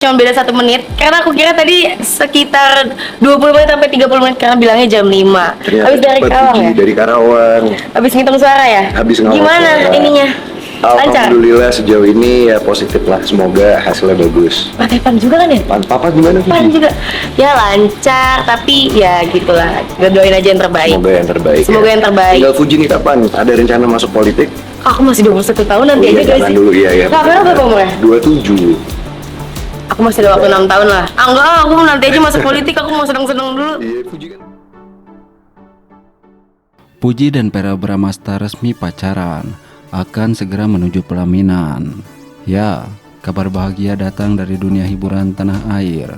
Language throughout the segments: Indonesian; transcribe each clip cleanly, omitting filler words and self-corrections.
Cuma beda 1 menit, karena aku kira tadi sekitar 20 menit sampai 30 menit, karena bilangnya jam 5. Ternyata Habis dari cepat, Karawang Puji. ya? Dari Karawang. Habis ngitung suara ya? Habis ngawal Gimana suara. ininya? Lancar? Alhamdulillah sejauh ini ya positif lah. Semoga hasilnya bagus. Pakai pan juga kan ya? Papa gimana Pan Puji? juga. Ya lancar, tapi ya gitulah. Kita doain aja yang terbaik. Semoga yang terbaik. Semoga yang terbaik. Tinggal Puji nih kapan? Ada rencana masuk politik? Aku masih 21 tahun nanti iya, aja guys. jangan dulu iya. Kakak berapa umurnya? 27. Aku masih ada waktu 6 tahun lah. Enggak, aku nanti aja masuk politik, aku mau seneng-seneng dulu. Iya, Puji kan. Puji dan Vera Bramasta resmi pacaran, akan segera menuju pelaminan. Ya, kabar bahagia datang dari dunia hiburan tanah air.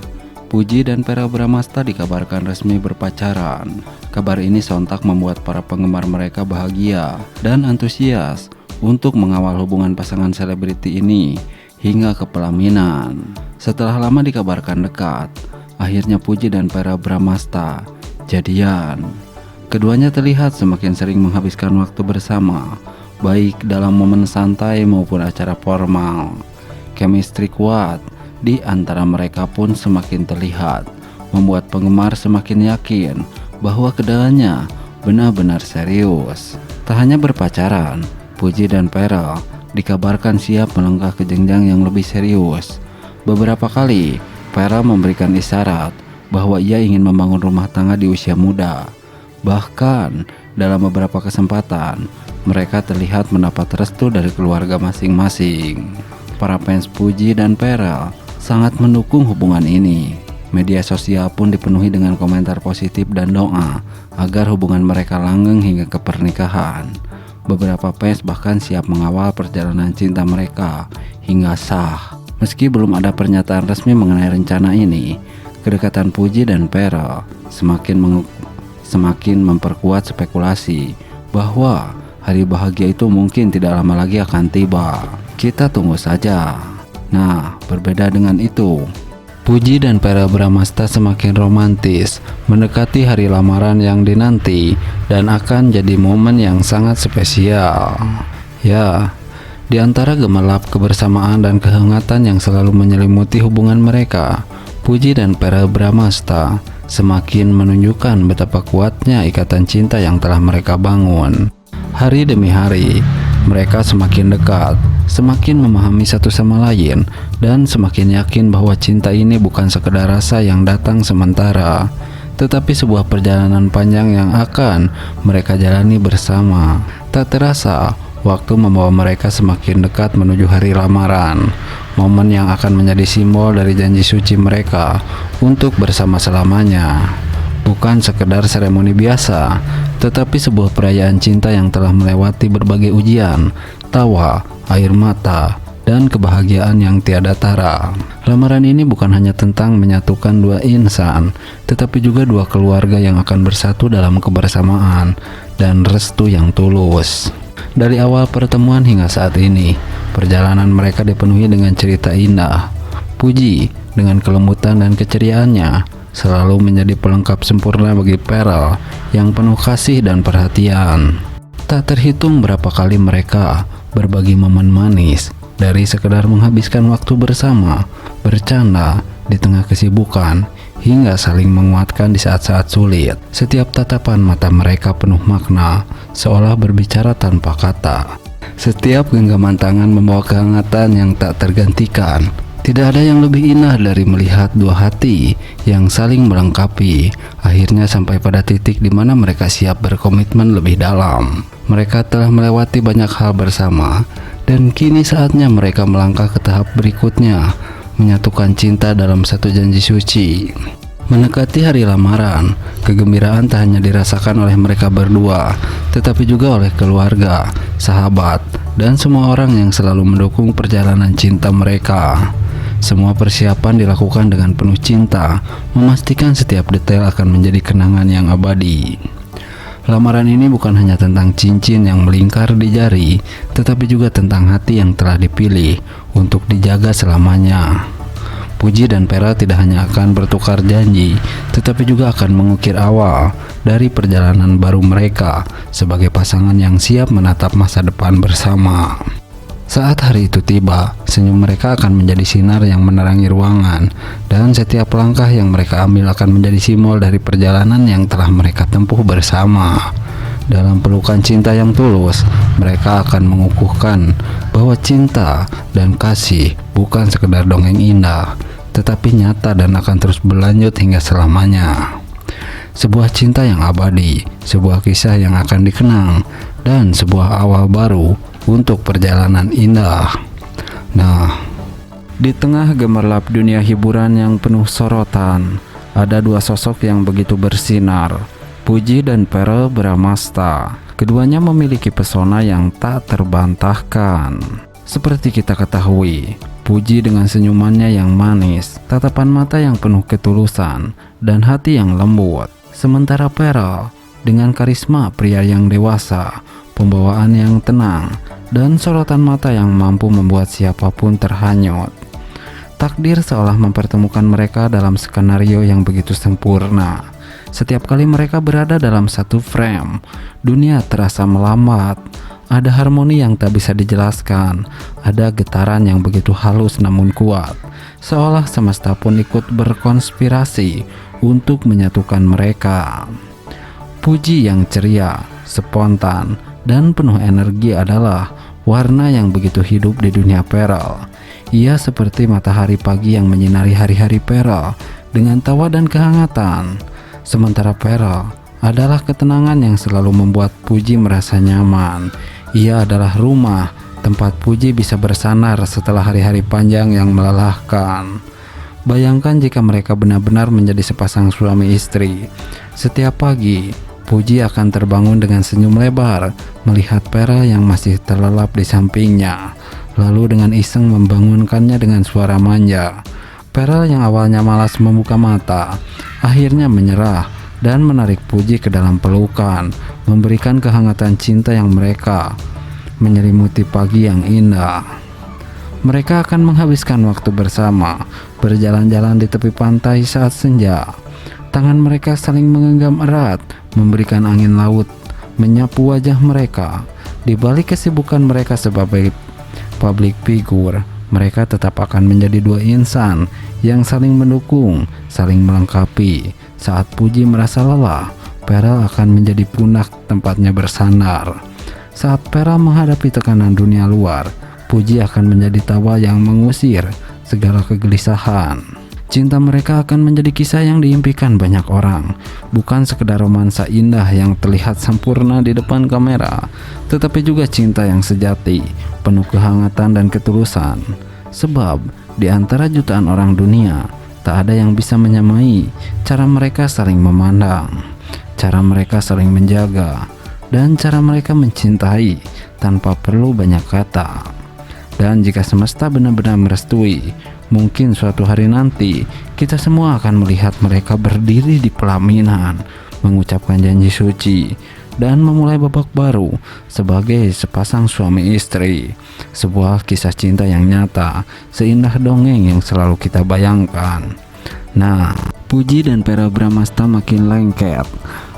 Puji dan Vera Bramasta dikabarkan resmi berpacaran. Kabar ini sontak membuat para penggemar mereka bahagia dan antusias untuk mengawal hubungan pasangan selebriti ini hingga ke pelaminan. Setelah lama dikabarkan dekat, akhirnya Puji dan Vera Bramasta jadian. Keduanya terlihat semakin sering menghabiskan waktu bersama, baik dalam momen santai maupun acara formal. Chemistry kuat di antara mereka pun semakin terlihat, membuat penggemar semakin yakin bahwa keduanya benar-benar serius. Tak hanya berpacaran, Puji dan Vera dikabarkan siap melangkah ke jenjang yang lebih serius. Beberapa kali, Vera memberikan isyarat bahwa ia ingin membangun rumah tangga di usia muda. Bahkan, dalam beberapa kesempatan, mereka terlihat mendapat restu dari keluarga masing-masing. Para fans Puji dan Vera sangat mendukung hubungan ini. Media sosial pun dipenuhi dengan komentar positif dan doa agar hubungan mereka langgeng hingga ke pernikahan. Beberapa fans bahkan siap mengawal perjalanan cinta mereka hingga sah. Meski belum ada pernyataan resmi mengenai rencana ini, kedekatan Puji dan Vera semakin memperkuat spekulasi bahwa hari bahagia itu mungkin tidak lama lagi akan tiba. Kita tunggu saja. Nah, berbeda dengan itu, Puji dan Vera Bramasta semakin romantis mendekati hari lamaran yang dinanti dan akan jadi momen yang sangat spesial. Ya, di antara gemerlap kebersamaan dan kehangatan yang selalu menyelimuti hubungan mereka, Puji dan Vera Bramasta semakin menunjukkan betapa kuatnya ikatan cinta yang telah mereka bangun. Hari demi hari, mereka semakin dekat, semakin memahami satu sama lain, dan semakin yakin bahwa cinta ini bukan sekedar rasa yang datang sementara, tetapi sebuah perjalanan panjang yang akan mereka jalani bersama. Tak terasa, waktu membawa mereka semakin dekat menuju hari lamaran, momen yang akan menjadi simbol dari janji suci mereka untuk bersama selamanya. Bukan sekedar seremoni biasa, tetapi sebuah perayaan cinta yang telah melewati berbagai ujian, tawa, air mata, dan kebahagiaan yang tiada tara. Lamaran ini bukan hanya tentang menyatukan dua insan, tetapi juga dua keluarga yang akan bersatu dalam kebersamaan dan restu yang tulus. Dari awal pertemuan hingga saat ini, perjalanan mereka dipenuhi dengan cerita indah. Puji dengan kelembutan dan keceriaannya selalu menjadi pelengkap sempurna bagi Vera yang penuh kasih dan perhatian. Tak terhitung berapa kali mereka berbagi momen manis, dari sekedar menghabiskan waktu bersama, bercanda di tengah kesibukan, hingga saling menguatkan di saat-saat sulit. Setiap tatapan mata mereka penuh makna, seolah berbicara tanpa kata. Setiap genggaman tangan membawa kehangatan yang tak tergantikan. Tidak ada yang lebih indah dari melihat dua hati yang saling melengkapi, akhirnya sampai pada titik di mana mereka siap berkomitmen lebih dalam. Mereka telah melewati banyak hal bersama, dan kini saatnya mereka melangkah ke tahap berikutnya, menyatukan cinta dalam satu janji suci. Mendekati hari lamaran, kegembiraan tak hanya dirasakan oleh mereka berdua, tetapi juga oleh keluarga, sahabat, dan semua orang yang selalu mendukung perjalanan cinta mereka. Semua persiapan dilakukan dengan penuh cinta, memastikan setiap detail akan menjadi kenangan yang abadi. Lamaran ini bukan hanya tentang cincin yang melingkar di jari, tetapi juga tentang hati yang telah dipilih untuk dijaga selamanya. Puji dan Vera tidak hanya akan bertukar janji, tetapi juga akan mengukir awal dari perjalanan baru mereka sebagai pasangan yang siap menatap masa depan bersama. Saat hari itu tiba, senyum mereka akan menjadi sinar yang menerangi ruangan, dan setiap langkah yang mereka ambil akan menjadi simbol dari perjalanan yang telah mereka tempuh bersama. Dalam pelukan cinta yang tulus, mereka akan mengukuhkan bahwa cinta dan kasih bukan sekedar dongeng indah, tetapi nyata dan akan terus berlanjut hingga selamanya. Sebuah cinta yang abadi, sebuah kisah yang akan dikenang, dan sebuah awal baru untuk perjalanan indah. Nah, di tengah gemerlap dunia hiburan yang penuh sorotan, ada dua sosok yang begitu bersinar, Puji dan Pearl Bramasta. Keduanya memiliki pesona yang tak terbantahkan. Seperti kita ketahui, Puji dengan senyumannya yang manis, tatapan mata yang penuh ketulusan, dan hati yang lembut. Sementara Pearl dengan karisma pria yang dewasa, pembawaan yang tenang, dan sorotan mata yang mampu membuat siapapun terhanyut. Takdir seolah mempertemukan mereka dalam skenario yang begitu sempurna. Setiap kali mereka berada dalam satu frame, dunia terasa melambat. Ada harmoni yang tak bisa dijelaskan, ada getaran yang begitu halus namun kuat, seolah semesta pun ikut berkonspirasi untuk menyatukan mereka. Puji yang ceria, spontan, dan penuh energi adalah warna yang begitu hidup di dunia Pearl. Ia seperti matahari pagi yang menyinari hari-hari Pearl dengan tawa dan kehangatan. Sementara Pearl adalah ketenangan yang selalu membuat Puji merasa nyaman. Ia adalah rumah tempat Puji bisa bersandar setelah hari-hari panjang yang melelahkan. Bayangkan jika mereka benar-benar menjadi sepasang suami istri. Setiap pagi, Puji akan terbangun dengan senyum lebar melihat Pearl yang masih terlelap di sampingnya, lalu dengan iseng membangunkannya dengan suara manja. Pearl yang awalnya malas membuka mata, akhirnya menyerah dan menarik Puji ke dalam pelukan, memberikan kehangatan cinta yang mereka menyelimuti pagi yang indah. Mereka akan menghabiskan waktu bersama, berjalan-jalan di tepi pantai saat senja. Tangan mereka saling menggenggam erat, memberikan angin laut menyapu wajah mereka. Di balik kesibukan mereka sebagai public figure, mereka tetap akan menjadi dua insan yang saling mendukung, saling melengkapi. Saat Puji merasa lelah, Pearl akan menjadi punak tempatnya bersandar. Saat Pearl menghadapi tekanan dunia luar, Puji akan menjadi tawa yang mengusir segala kegelisahan. Cinta mereka akan menjadi kisah yang diimpikan banyak orang, bukan sekedar romansa indah yang terlihat sempurna di depan kamera, tetapi juga cinta yang sejati, penuh kehangatan dan ketulusan. Sebab di antara jutaan orang dunia, tak ada yang bisa menyamai cara mereka saling memandang, cara mereka saling menjaga, dan cara mereka mencintai tanpa perlu banyak kata. Dan jika semesta benar-benar merestui, mungkin suatu hari nanti kita semua akan melihat mereka berdiri di pelaminan, mengucapkan janji suci, dan memulai babak baru sebagai sepasang suami istri. Sebuah kisah cinta yang nyata, seindah dongeng yang selalu kita bayangkan. Nah, Puji dan Pearl Bramasta makin lengket.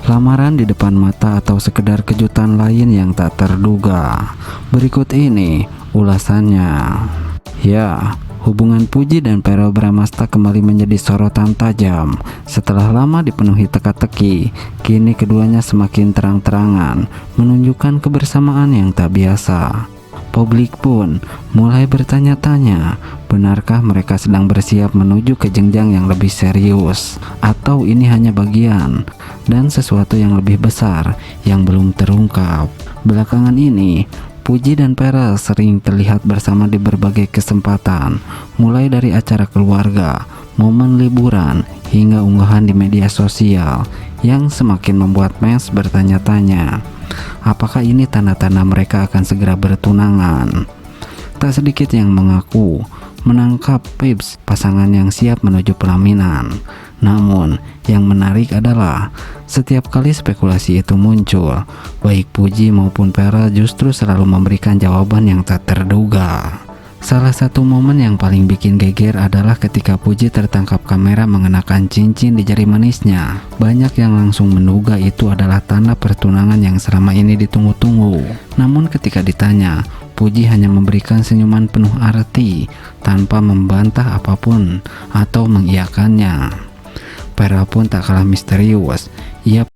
Lamaran di depan mata atau sekedar kejutan lain yang tak terduga. Berikut ini ulasannya. Ya, hubungan Puji dan Pearl Bramasta kembali menjadi sorotan tajam. Setelah lama dipenuhi teka-teki, kini keduanya semakin terang-terangan, menunjukkan kebersamaan yang tak biasa. Publik pun mulai bertanya-tanya, benarkah mereka sedang bersiap menuju ke jenjang yang lebih serius, atau ini hanya bagian dan sesuatu yang lebih besar yang belum terungkap. Belakangan ini, Puji dan Pearl sering terlihat bersama di berbagai kesempatan, mulai dari acara keluarga, momen liburan, hingga unggahan di media sosial yang semakin membuat fans bertanya-tanya, apakah ini tanda-tanda mereka akan segera bertunangan? Tak sedikit yang mengaku menangkap vibes pasangan yang siap menuju pelaminan. Namun, yang menarik adalah setiap kali spekulasi itu muncul, baik Puji maupun Pearl justru selalu memberikan jawaban yang tak terduga. Salah satu momen yang paling bikin geger adalah ketika Puji tertangkap kamera mengenakan cincin di jari manisnya. Banyak yang langsung menduga itu adalah tanda pertunangan yang selama ini ditunggu-tunggu. Namun ketika ditanya, Puji hanya memberikan senyuman penuh arti tanpa membantah apapun atau mengiyakannya. Vera pun tak kalah misterius. Ia